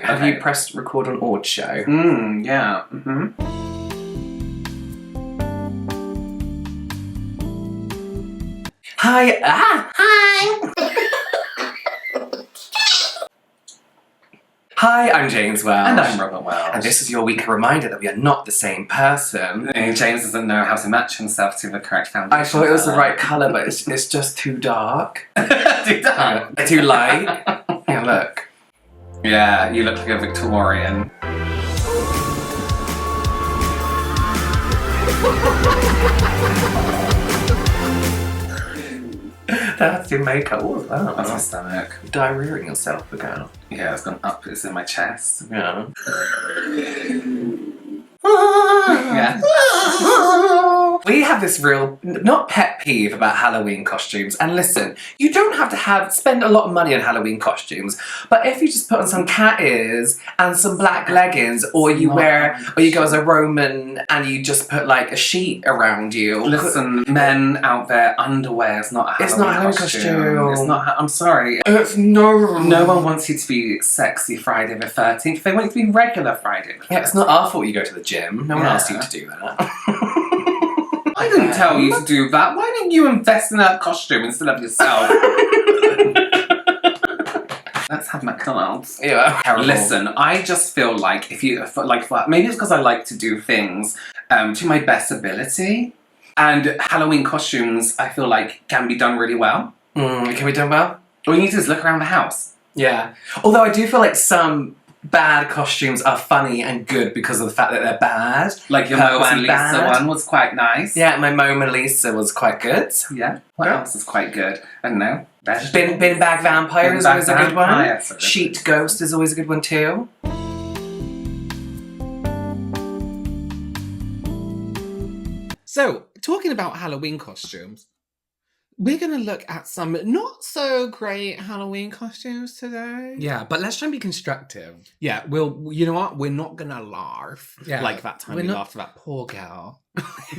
Have you pressed record on Ord Show? Yeah. Mm-hmm. Hi. Hi. Hi, I'm James Welsh. And I'm Robert Welsh. And this is your weekly reminder that we are not the same person. James doesn't know how to match himself to the correct foundation. I thought it was the right colour, but it's just too dark. Too dark? Too light. Yeah, look. Yeah, you look like a Victorian. That's your makeup. Oh, wow. That's my stomach. You're diarrheaing yourself, girl. Yeah, it's gone up. It's in my chest. Yeah. Yeah. We have this real, not pet peeve about Halloween costumes. And listen, you don't have to spend a lot of money on Halloween costumes, but if you just put on some cat ears and some black leggings, or you go as a Roman and you just put like a sheet around you. Listen, men out there, underwear is not a Halloween costume. It's not. I'm sorry. No one wants you to be sexy Friday the 13th. They want you to be regular Friday the 13th. Yeah, it's not our fault you go to the gym. No one asked you to do that. I didn't tell you to do that. Why didn't you invest in a costume instead of yourself? Let's have McDonald's. Yeah. Listen, I just feel like maybe it's because I like to do things to my best ability, and Halloween costumes I feel like can be done really well. Can be done well? All you need to do is look around the house. Yeah. Although I do feel like some bad costumes are funny and good because of the fact that they're bad. Like your Mo and Lisa one was quite nice. Yeah, my Mona Lisa was quite good. Yeah. What else is quite good? I don't know. Bin Bag Vampire is always a good one. Sheet Ghost is always a good one too. So, talking about Halloween costumes, we're going to look at some not so great Halloween costumes today. Yeah, but let's try and be constructive. Yeah, you know what? We're not going to laugh like that time we laughed at that poor girl.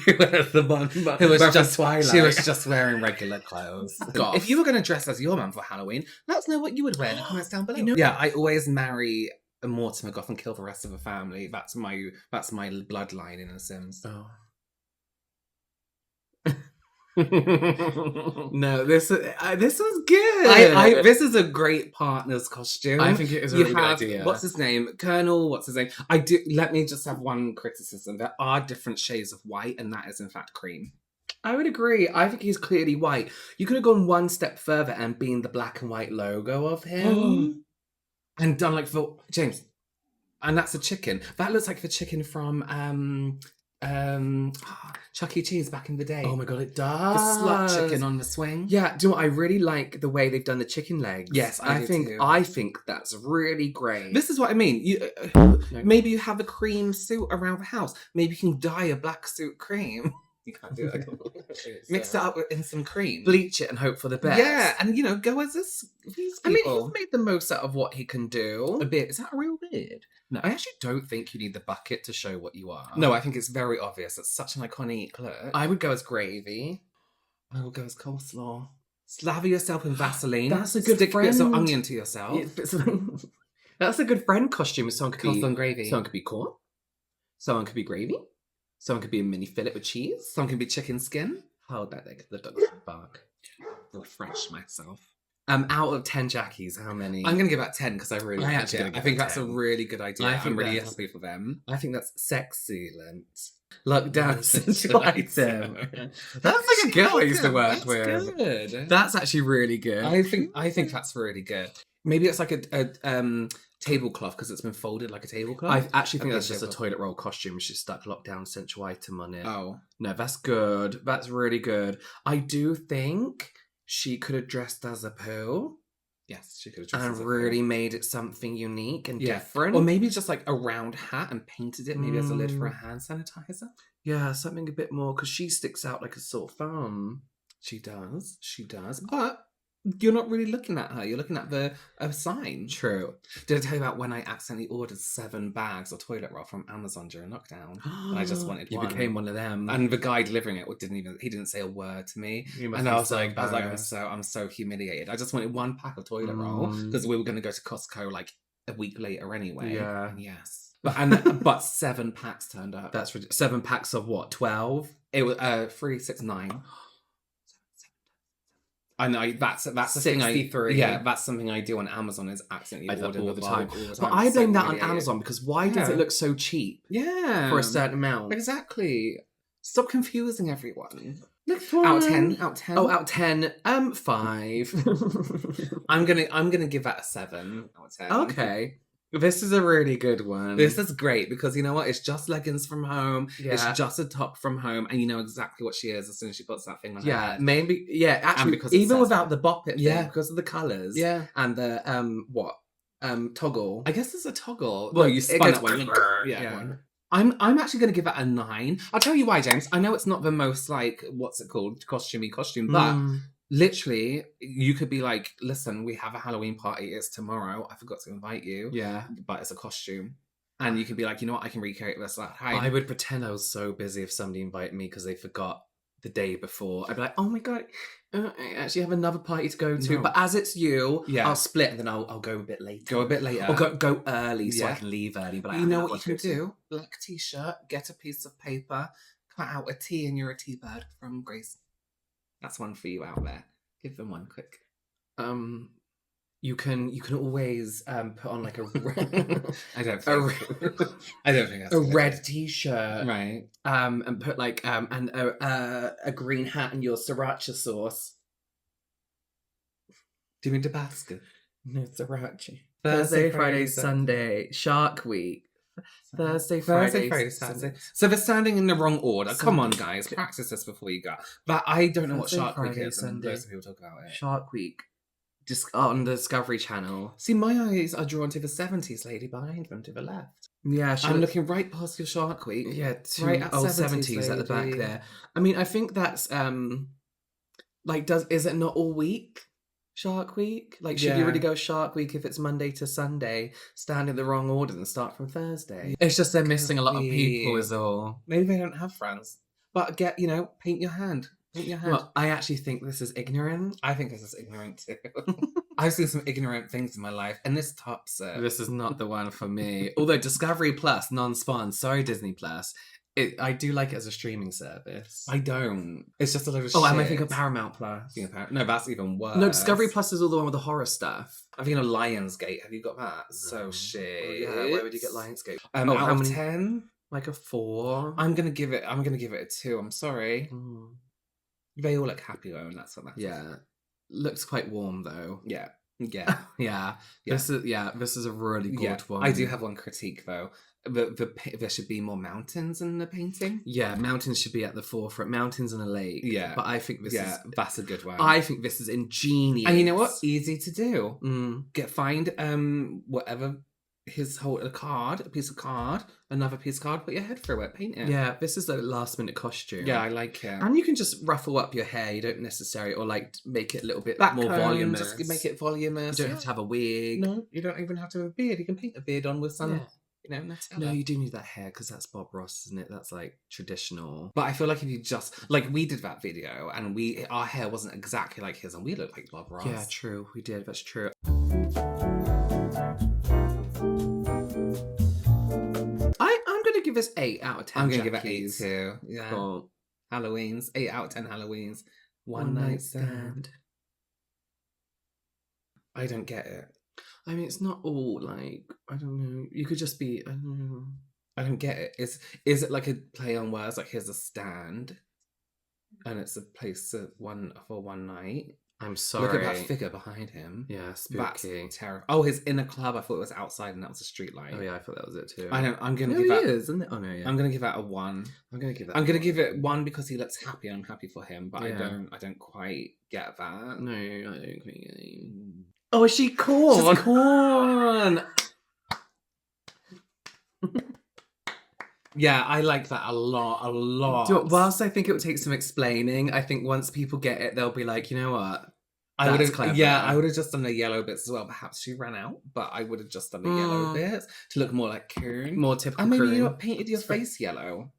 The one who was just Twilight. She was just wearing regular clothes. God. If you were going to dress as your mum for Halloween, let us know what you would wear in the comments down below. Yeah, I always marry a Mortimer Goth and kill the rest of the family. That's my bloodline in The Sims. Oh. No, this was good. This is a great partner's costume. I think it is a really good idea. What's his name? Colonel. What's his name? Let me just have one criticism. There are different shades of white, and that is in fact cream. I would agree. I think he's clearly white. You could have gone one step further and been the black and white logo of him. And done like James. And that's a chicken. That looks like the chicken from Chuck E. Cheese back in the day. Oh my god, it does. The slut chicken on the swing. Yeah, do you know what? I really like the way they've done the chicken legs. Yes, I think that's really great. This is what I mean. Maybe you have a cream suit around the house. Maybe you can dye a black suit cream. You can't do it. Mix it up in some cream. Bleach it and hope for the best. Yeah, and go as these people. I mean, he's made the most out of what he can do. A bit. Is that a real beard? No, I actually don't think you need the bucket to show what you are. No, I think it's very obvious. It's such an iconic look. I would go as gravy. I will go as coleslaw. Slather yourself in Vaseline. That's a good Stick friend. bits of onion to yourself. That's a good friend costume. Someone could Coleslaw and gravy. Someone could be corn. Someone could be gravy. Someone could be a mini fillet with cheese. Some can be chicken skin. Hold that, the dog's bark. Refresh myself. Out of 10 Jackies, how many? I'm going to give that 10 because I really like it. I think that's 10. a really good idea. I'm really happy for them. I think that's sexcellent. Look down, item. That's like a girl I used to work with. Good. That's actually really good. I think that's really good. Maybe it's like a tablecloth because it's been folded like a tablecloth. I actually think that's just a toilet roll costume. She stuck lockdown central item on it. Oh. No, that's good. That's really good. I do think she could have dressed as a Pooh. Yes, she could have dressed as a Pooh. And really made it something unique and different. Or maybe just like a round hat and painted it maybe as a lid for a hand sanitizer. Yeah, something a bit more because she sticks out like a sore thumb. She does. But you're not really looking at her. You're looking at the sign. True. Did I tell you about when I accidentally ordered 7 bags of toilet roll from Amazon during lockdown? And I just wanted one. You became one of them. And the guy delivering it didn't say a word to me. And I was like, I'm so humiliated. I just wanted 1 pack of toilet roll because we were going to go to Costco like a week later anyway. Yeah. And yes. But 7 packs turned up. That's 7 packs of what? 12? It was 3, 6, 9. I know that's the thing. 63. That's something I do on Amazon is accidentally order all the time. all the time. But I blame that on Idiot. Amazon because why does it look so cheap Yeah, for a certain amount? Exactly. Stop confusing everyone. Next Out of 10. Out of 10. Oh, out of 10. 5. I'm gonna give that a 7 out of 10. Okay. This is a really good one. This is great because you know what? It's just leggings from home. Yeah. It's just a top from home, and you know exactly what she is as soon as she puts that thing on her head. Maybe. Yeah, actually, because it even says without the bop it, Yeah. because of the colours. Yeah. And the toggle. I guess it's a toggle. Well, You it spun goes it when you yeah. I'm actually going to give that a 9. I'll tell you why, James. I know it's not the most like what's it called, costumey costume, but literally you could be like, listen, we have a Halloween party. It's tomorrow. I forgot to invite you. Yeah, but it's a costume, and you could be like, you know what, I can recreate this. Like, hi. I would pretend I was so busy if somebody invited me because they forgot the day before. I'd be like, oh my god, I actually have another party to go to. No. But as it's you, Yeah. I'll split and then I'll go a bit later. Go a bit later. Or go early so I Yeah. can leave early. But You know what you can do? Black t-shirt, get a piece of paper, cut out a T, and you're a T-bird from Grace. That's one for you out there. Give them one quick. You can always put on like a I don't think that's a good. red t-shirt, Right. and put like and a green hat and your sriracha sauce. Do you mean Tabasco? No, sriracha. Thursday, Thursday, Friday, Friday, Sunday, Shark Week. Thursday, Thursday, Friday, Friday, Saturday. So they're standing in the wrong order. Come on, Sunday. guys, practice this before you go. But I don't know what Thursday, Shark Week Friday, is, and Sunday. loads of people talk about it. Shark Week. Just on the Discovery Channel. See, my eyes are drawn to the 70s lady behind them to the left. Yeah, I'm looking right past your Shark Week. Yeah, Right at old 70s 70s at the back lady. there. I mean, I think that's like is it not all week? Shark Week? Like, should you Yeah. really go Shark Week if it's Monday to Sunday, stand in the wrong order and start from Thursday? It's just they're missing a lot of people is all. Maybe they don't have friends. But paint your hand. Paint your hand. Well, I actually think this is ignorant. I think this is ignorant too. I've seen some ignorant things in my life, and this tops it. This is not the one for me. Although Discovery Plus, non-spawn, sorry Disney Plus, I do like it as a streaming service. I don't. It's just a load of Oh, shit. am I thinking of Paramount Plus? No, that's even worse. No, Discovery Plus is all the one with the horror stuff. I'm thinking of Lionsgate. Have you got that? So No. shit. Oh, yeah, where would you get Lionsgate? Out how of many? 10, Like a 4. I'm gonna give it a 2. I'm sorry. Mm. They all look happy though, and that's what matters. Yeah, looks quite warm though. Yeah. Yeah. Yeah. This is a really good Yeah. one. I do have one critique though. There should be more mountains in the painting. Yeah, mountains should be at the forefront. Mountains and a lake. Yeah. But I think this is. That's a good one. I think this is ingenious. And you know what? Easy to do. Mm. Find whatever a piece of card, another piece of card, put your head through it, paint it. Yeah, this is a last minute costume. Yeah, I like it. And you can just ruffle up your hair. You don't necessarily, or like make it a little bit Back more comb, voluminous. just make it voluminous. You don't have to have a wig. No, you don't even have to have a beard. You can paint a beard on with some, Yeah. Nutella. No, you do need that hair because that's Bob Ross, isn't it? That's like traditional. But I feel like if you just like we did that video and our hair wasn't exactly like his and we looked like Bob Ross. Yeah, true. We did. That's true. I'm gonna give this 8 out of 10. I'm gonna give it 8 Jackies. too. Yeah. Cool. Halloween's 8 out of 10 Halloweens. One night stand. I don't get it. I mean, it's not all like, I don't know. You could just be, I don't know. I don't get it. Is it like a play on words? Like here's a stand, and it's a place for one night. I'm sorry. Look at that figure behind him. Yeah, That's spooky. terrible. Oh, he's in a club. I thought it was outside, and that was a street light. Oh yeah, I thought that was it too. I know. I'm gonna No, give he that. is, isn't it? Oh no, yeah. I'm gonna give that a 1. I'm gonna give that. I'm gonna give it 1 because he looks happy. And I'm happy for him, but Yeah. I don't quite get that. No, I don't think. Oh, is she corn? She's corn. Yeah, I like that a lot. Whilst I think it would take some explaining, I think once people get it, they'll be like, you know what? I would That's have, clever. yeah, I would have just done the yellow bits as well. Perhaps she ran out, but I would have just done the yellow bits to look more like Kieran. More typical. And maybe Corinne. you painted your face yellow.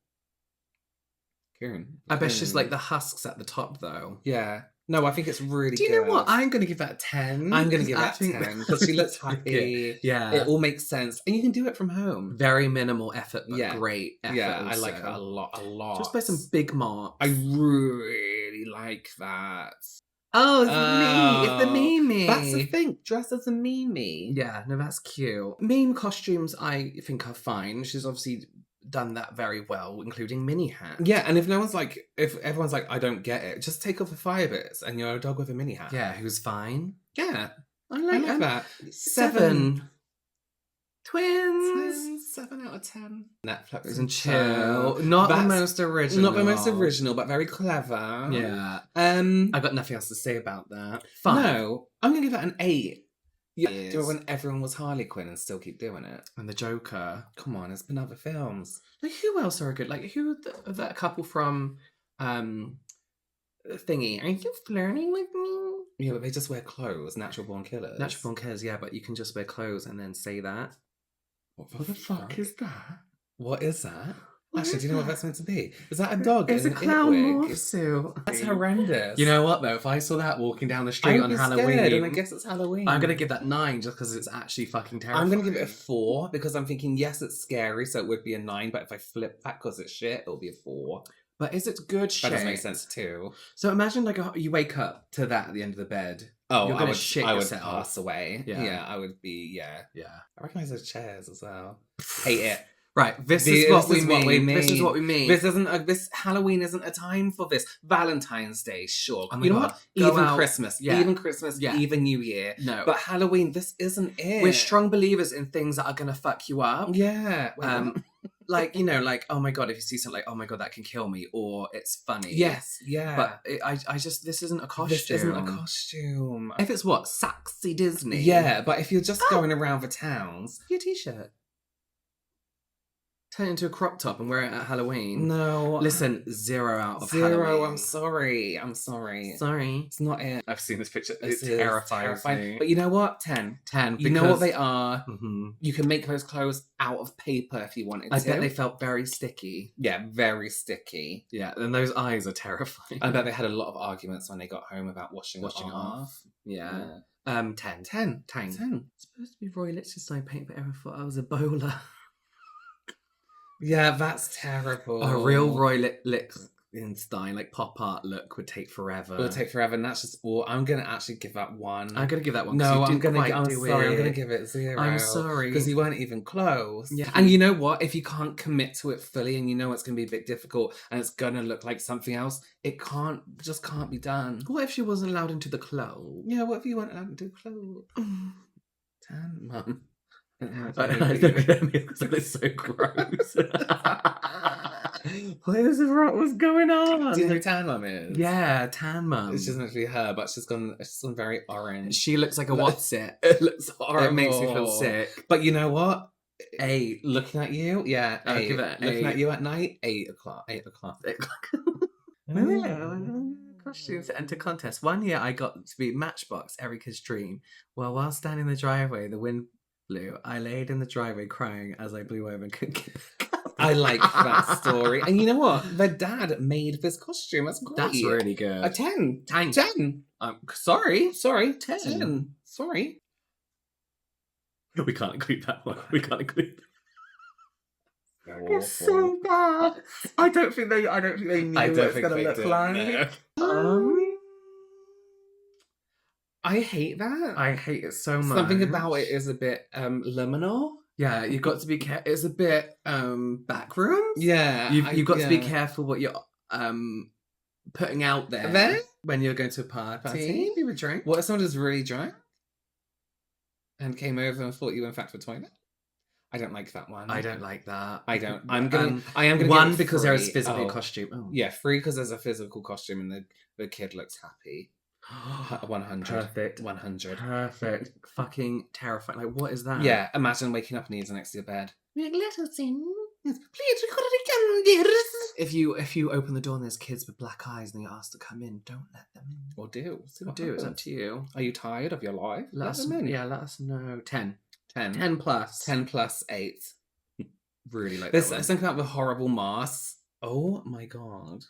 Kieran. I bet she's like the husks at the top, though. Yeah. No, I think it's really Do you good. know what? I'm going to give that a 10. I'm going to give I that think 10 because she looks happy. Yeah. It all makes sense. And you can do it from home. Very minimal effort, but Yeah. great effort. Yeah, I also. like that a lot. Just by some big marks. I really like that. Oh, it's me. It's the Mimi. That's the thing. Dressed as a Mimi. Yeah, no, that's cute. Meme costumes, I think, are fine. She's obviously done that very well, including mini hat. Yeah, and if everyone's like, I don't get it, just take off the fire bits and you're a dog with a mini hat. Yeah, who's fine. Yeah. I I like like that. 7 Twins. 7 out of 10. Netflix And and chill. Not the most original. Not the most original, but very clever. Yeah. I got nothing else to say about that. No, I'm gonna give that an 8. Yeah, Yes. do it when everyone was Harley Quinn and still keep doing it. And the Joker. Come on, there's been other films. Like, who else are good? Like, who that couple from Thingy? Are you flirting with me? Yeah, but they just wear clothes. Natural Born Killers. Natural Born Killers, yeah, but you can just wear clothes and then say that. What the fuck is that? What is that? What Actually, is do you know what that? that's meant to be? Is that a dog? It's in a an clown wig? morph suit. That's horrendous. You know what though? If I saw that walking down the street I'd on be Halloween, scared, and I guess it's Halloween. I'm gonna give that 9 just because it's actually fucking terrifying. I'm gonna give it a 4 because I'm thinking, yes, it's scary, so it would be a 9. But if I flip that because it's shit, it'll be a 4. But is it good shit? That doesn't make sense too. So imagine like you wake up to that at the end of the bed. Oh, You're I gonna would, shit I would yourself. pass away. Yeah. Yeah, I would be. Yeah, Yeah. I recognise those chairs as well. Hate it. Right. This This is what we is what we mean. This is mean. what we mean. This Halloween isn't a time for this. Valentine's Day, sure. Oh my you know God. what? Go Even out. Christmas. Yeah. Even Christmas. Yeah. Even New Year. No. But Halloween, this isn't it. We're strong believers in things that are gonna fuck you up. Yeah. Like, you know, like, oh my God, if you see something like, oh my God, that can kill me, or it's funny. Yes. Yeah. But I just, this isn't a costume. this isn't a costume. If it's what? Sexy Disney. Yeah, but if you're just going around the towns, Your t-shirt. Turn it into a crop top and wear it at Halloween. no. Listen, 0 out of 0. Halloween. I'm sorry. Sorry. It's not it. I've seen this picture. This It is terrifies terrifying. me. But you know what? 10. 10. You know what they are. Mhm. You can make those clothes out of paper if you wanted I to. bet they felt very sticky. Yeah, very sticky. Yeah, and those eyes are terrifying. I bet they had a lot of arguments when they got home about washing Washing it off. Yeah. 10. 10. 10. 10. It's supposed to be Roy Lichtenstein paint, but everyone thought I was a bowler. Yeah, that's terrible. A real Roy Lichtenstein, like pop art look, would take forever. It'll take forever, and that's just all. I'm gonna actually give that 1. I'm gonna give that one. 'cause No, you I'm didn't gonna. quite I'm do sorry. I'm it. gonna give it 0. I'm sorry. because you weren't even close. Yeah. And you know what? If you can't commit to it fully, and you know it's gonna be a bit difficult, and it's gonna look like something else, it can't be done. What if she wasn't allowed into the club? Yeah. What if you weren't allowed to do clothes? 10, Mum. Because it's so gross. What's going on? Do you know who Tan Mum is? Yeah, Tan Mum. It's just meant to be her, but she's gone very orange. She looks like a Look- what's it? It looks horrible. It makes me feel sick. But you know what? 8. Looking at you, yeah. I'll 8. give it an Looking 8. at you at night, 8 o'clock. 8 o'clock. Costumes to enter contest. One year I got to be Matchbox, Erica's dream. Well, while standing in the driveway, the wind blew. I laid in the driveway crying as I blew over and couldn't get back up. I like that story. And you know what? The dad made this costume. That's great. That's really good. A 10. 10. 10. Sorry. 10. Sorry. We can't include that one. We can't include that. It's so bad. I don't think they knew I what don't it's think gonna they look did, like. no. I hate that. I hate it so much. Something about it is a bit liminal. Yeah, you've got to be careful. It's a bit backrooms. Yeah. You've got to be careful what you're putting out there. There? When you're going to a party. You would drink. What if someone is really drunk and came over and thought you were in fact for toilet? I don't like that one. I don't like that. I don't. I am gonna one give it because there is 3. physical Oh. costume. Oh. Yeah, 3 because there's a physical costume and the kid looks happy. 100. Perfect. 100. Perfect. Fucking terrifying. Like, what is that? Yeah, imagine waking up and he's next to your bed. Please record it again, dear. If you open the door and there's kids with black eyes and you're asked to come in, don't let them in. Or do. See what Do it's up happens. to you. Are you tired of your life? Let us them in. Yeah, let us know. 10. 10. 10 plus. 10 plus 8. Really like There's that one. something about the horrible masks. Oh my god.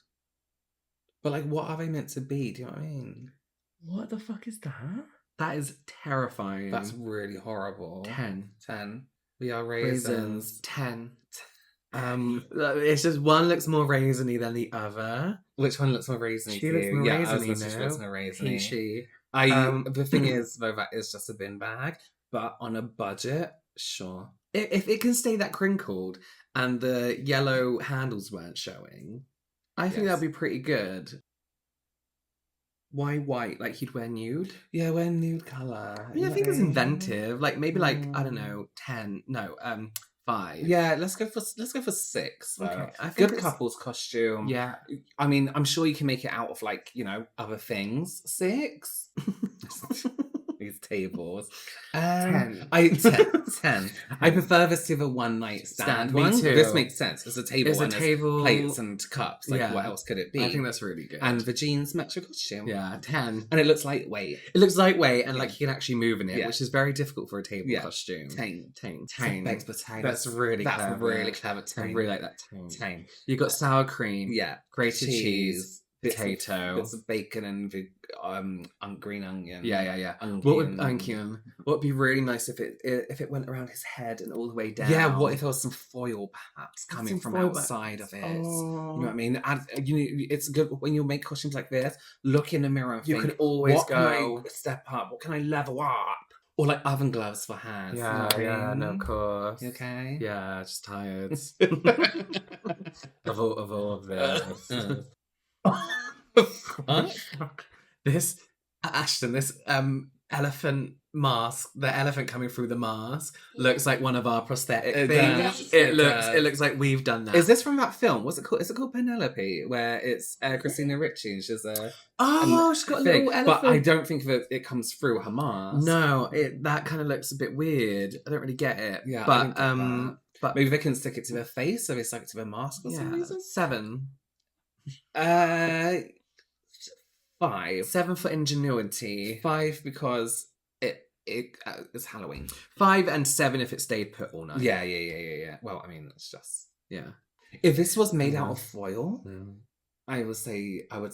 But like, what are they meant to be? Do you know what I mean? What the fuck is that? That is terrifying. That's really horrible. 10. 10. We are raisins. 10. It's just one looks more raisiny than the other. Which one looks more raisiny? She looks more Yeah, I was raisiny gonna say she now. looks more raisiny. Peachy. The thing is, though, that is just a bin bag. But on a budget, sure. If it can stay that crinkled and the yellow handles weren't showing, I think Yes. that'd be pretty good. Why white? Like he'd wear nude? Yeah, we're nude colour. Yeah, I think it's inventive. Like maybe like I don't Mm. know, 10. No, 5. Yeah, let's go for 6. Though. Okay, I think Good it's- couple's costume. Yeah, I mean, I'm sure you can make it out of like other things. 6. These tables. 10. 10. I prefer this to the one night stand Me one. too. This makes sense. It's a table. It's a and there's table. plates and cups. Like Yeah. what else could it be? I think that's really good. And the jeans match your costume. yeah, 10. And it looks lightweight. It looks lightweight and Yeah. like you can actually move in it, Yeah. which is very difficult for a table Yeah. costume. 10. Tang. Baked potatoes. That's really That's clever. really clever. I 10. really like that. Tang. 10. You got sour cream. Yeah. Grated cheese. Potato. Bits of bacon and the green onion. Yeah. What would onion? What would be really nice if it went around his head and all the way down? Yeah, what if there was some foil perhaps coming Some from foil outside of it? Oh. You know what I mean? And, it's good when you make costumes like this, look in the mirror and You think, can always what go. can I step up? What can I level up? Or like oven gloves for hands. you know what I mean? of course. You okay? Yeah, just tired of all of this. What? This Ashton, this elephant mask, the elephant coming through the mask looks like one of our prosthetic It things. does. It It looks does. it looks like we've done that. Is this from that film? What's it called? Is it called Penelope? Where it's Christina Ricci and she's a Oh, she's got a thing. little elephant. But I don't think that it comes through her mask. No, That kind of looks a bit weird. I don't really get it. Yeah, I but didn't get that. but maybe they can stick it to their face, so they stick it to their mask for some reason. 7. 5. 7 for ingenuity. 5 because it's Halloween. 5 and 7 if it stayed put all night. Yeah. Well, I mean, it's just If this was made out of Mm. foil, I would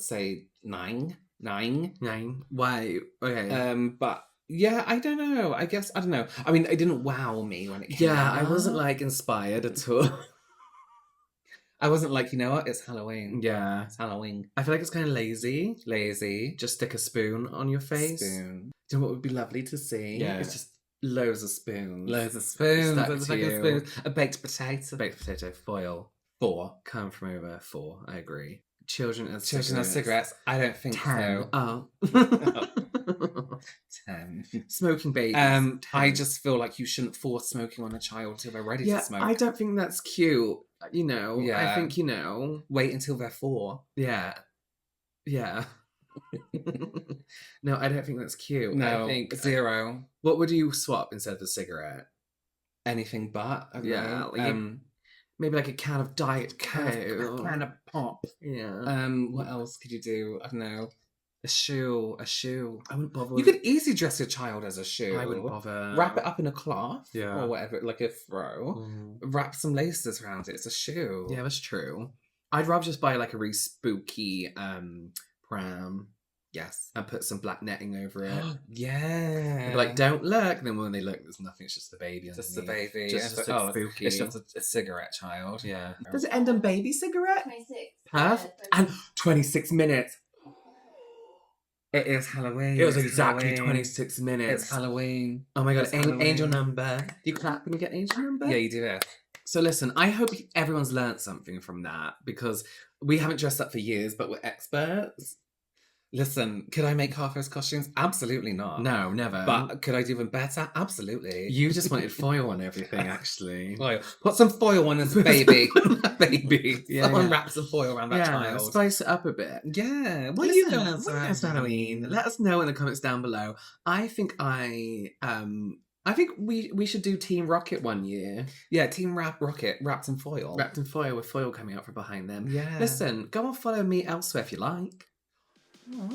say 9. 9. Why? Okay. But yeah, I don't know. I guess I don't know. I mean, it didn't wow me when it came Yeah, out. I wasn't like inspired at all. I wasn't like, you know what? It's Halloween. Yeah. It's Halloween. I feel like it's kind of lazy. Lazy. Just stick a spoon on your face. Spoon. Do you know what would be lovely to see? Yeah. It's just loads of spoons. Loads of spoons. Stuck Loads of to fucking you. spoons. A baked potato. Baked potato foil. 4. Come from over 4. I agree. Children and Children have cigarettes. I don't think 10. so. Oh. 10. Smoking babies. I just feel like you shouldn't force smoking on a child until they're ready yeah, to smoke. I don't think that's cute. You know. Yeah. I think Wait until they're 4. Yeah. Yeah. No, I don't think that's cute. No, I think 0. What would you swap instead of a cigarette? Anything but. I don't Yeah, know. like maybe like a can of Diet Coke. Kind of pop. Yeah. What else could you do? I don't know. A shoe. I wouldn't bother. You could easily dress your child as a shoe. I wouldn't bother. Wrap it up in a cloth. Yeah. Or whatever, like a throw. Wrap some laces around it. It's a shoe. Yeah, that's true. I'd rather just buy like a really spooky pram Yes. and put some black netting over it. Yeah. Be like, don't look. Then when they look, there's nothing. It's just the baby. Just the underneath. baby. Just It's looks spooky. It's just a cigarette child. Yeah. Does it end on baby cigarette? 26. Perfect. And 26 minutes. It is Halloween. It was It's exactly Halloween. 26 minutes. It's Halloween. Oh my god, It's Halloween. angel number. Do you clap when you get angel number? Yeah, you do it. So listen, I hope everyone's learned something from that because we haven't dressed up for years, but we're experts. Listen, could I make half those costumes? Absolutely not. No, never. But could I do them better? Absolutely. you just wanted foil on everything, actually. Foil. Put some foil on this baby. Baby. Yeah, Someone yeah. wraps some foil around that child. Spice it up a bit. Yeah. What are you Listen, going to what is Halloween? Let us know in the comments down below. I think we should do Team Rocket one year. Yeah, Team Rocket wrapped in foil. Wrapped in foil with foil coming out from behind them. Yeah. Listen, go and follow me elsewhere if you like. Aw.